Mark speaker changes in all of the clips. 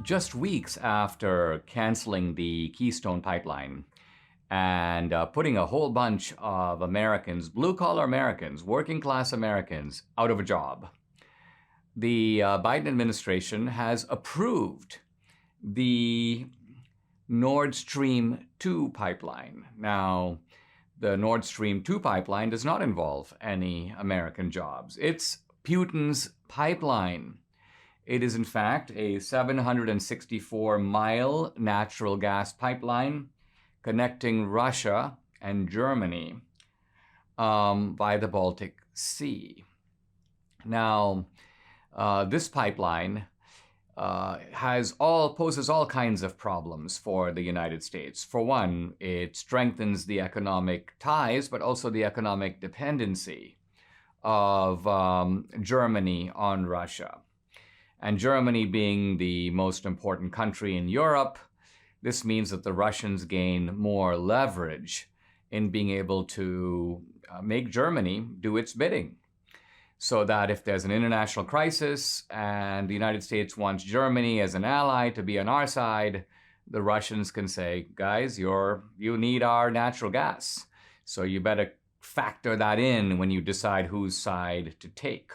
Speaker 1: Just weeks after canceling the Keystone Pipeline and putting a whole bunch of Americans, blue-collar Americans, working-class Americans, out of a job, the Biden administration has approved the Nord Stream 2 pipeline. Now, the Nord Stream 2 pipeline does not involve any American jobs. It's Putin's pipeline. It is, in fact, a 764-mile natural gas pipeline connecting Russia and Germany by the Baltic Sea. Now, this pipeline poses all kinds of problems for the United States. For one, it strengthens the economic ties, but also the economic dependency of Germany on Russia. And Germany being the most important country in Europe, this means that the Russians gain more leverage in being able to make Germany do its bidding. So that if there's an international crisis and the United States wants Germany as an ally to be on our side, the Russians can say, guys, you need our natural gas. So you better factor that in when you decide whose side to take.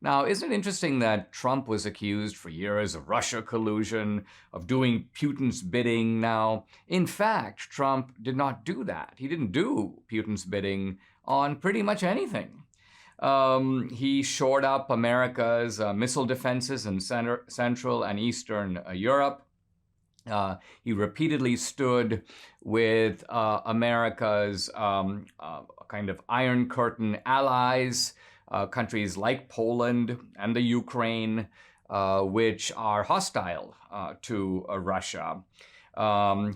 Speaker 1: Now, isn't it interesting that Trump was accused for years of Russia collusion, of doing Putin's bidding? Now, in fact, Trump did not do that. He didn't do Putin's bidding on pretty much anything. He shored up America's missile defenses in Central and Eastern Europe. He repeatedly stood with America's kind of Iron Curtain allies, countries like Poland and the Ukraine, which are hostile to Russia.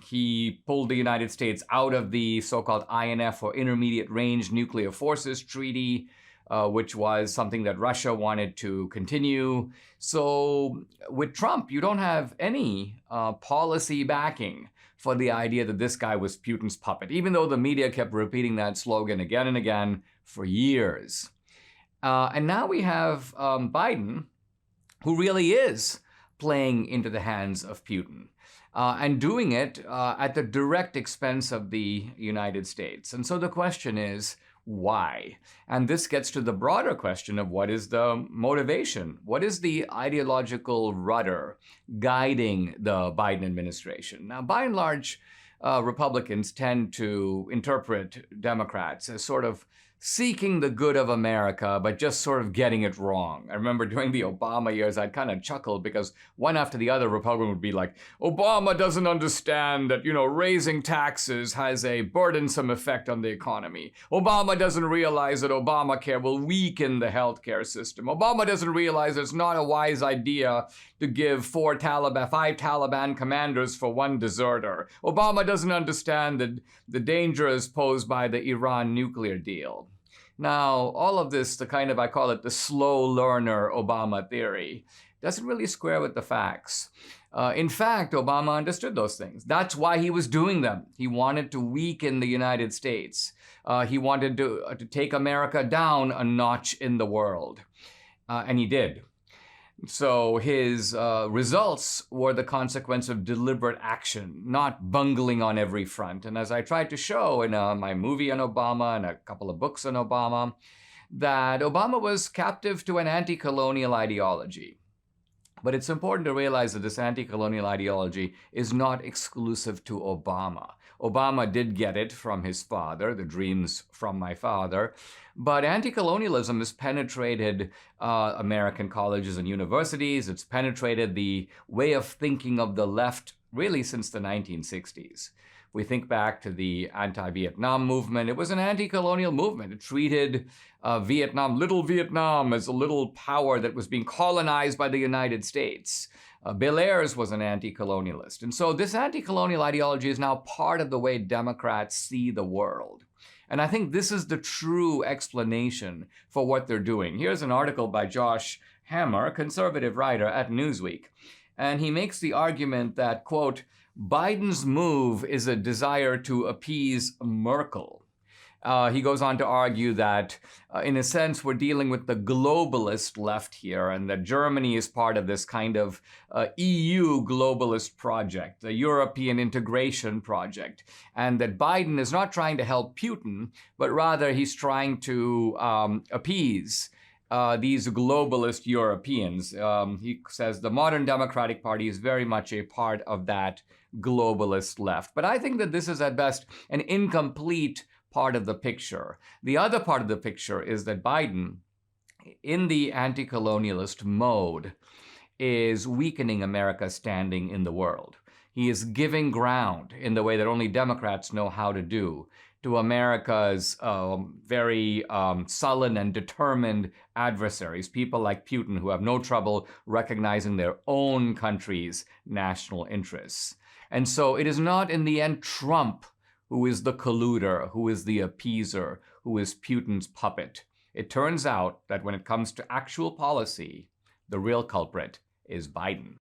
Speaker 1: He pulled the United States out of the so-called INF, or Intermediate Range Nuclear Forces Treaty, which was something that Russia wanted to continue. So with Trump, you don't have any policy backing for the idea that this guy was Putin's puppet, even though the media kept repeating that slogan again and again for years. And now we have Biden, who really is playing into the hands of Putin and doing it at the direct expense of the United States. And so the question is, why? And this gets to the broader question of what is the motivation? What is the ideological rudder guiding the Biden administration? Now, by and large, Republicans tend to interpret Democrats as sort of seeking the good of America, but just sort of getting it wrong. I remember during the Obama years, I'd kind of chuckled because one after the other Republican would be like, Obama doesn't understand that, raising taxes has a burdensome effect on the economy. Obama doesn't realize that Obamacare will weaken the healthcare system. Obama doesn't realize it's not a wise idea to give 5 Taliban commanders for one deserter. Obama doesn't understand the dangers posed by the Iran nuclear deal. Now, all of this, I call it the slow learner Obama theory, doesn't really square with the facts. In fact, Obama understood those things. That's why he was doing them. He wanted to weaken the United States. He wanted to take America down a notch in the world. And he did. So his results were the consequence of deliberate action, not bungling on every front. And as I tried to show in my movie on Obama and a couple of books on Obama, that Obama was captive to an anti-colonial ideology. But it's important to realize that this anti-colonial ideology is not exclusive to Obama. Obama did get it from his father, the dreams from my father, but anti-colonialism has penetrated American colleges and universities. It's penetrated the way of thinking of the left really since the 1960s. We think back to the anti-Vietnam movement. It was an anti-colonial movement. It treated Little Vietnam, as a little power that was being colonized by the United States. Bill Ayers was an anti-colonialist. And so this anti-colonial ideology is now part of the way Democrats see the world. And I think this is the true explanation for what they're doing. Here's an article by Josh Hammer, conservative writer at Newsweek. And he makes the argument that, quote, Biden's move is a desire to appease Merkel. He goes on to argue that, in a sense, we're dealing with the globalist left here, and that Germany is part of this kind of EU globalist project, the European integration project, and that Biden is not trying to help Putin, but rather he's trying to appease these globalist Europeans. He says the modern Democratic Party is very much a part of that globalist left. But I think that this is at best an incomplete part of the picture. The other part of the picture is that Biden, in the anti-colonialist mode, is weakening America's standing in the world. He is giving ground in the way that only Democrats know how to do to America's very sullen and determined adversaries, people like Putin, who have no trouble recognizing their own country's national interests. And so it is not in the end Trump who is the colluder, who is the appeaser, who is Putin's puppet. It turns out that when it comes to actual policy, the real culprit is Biden.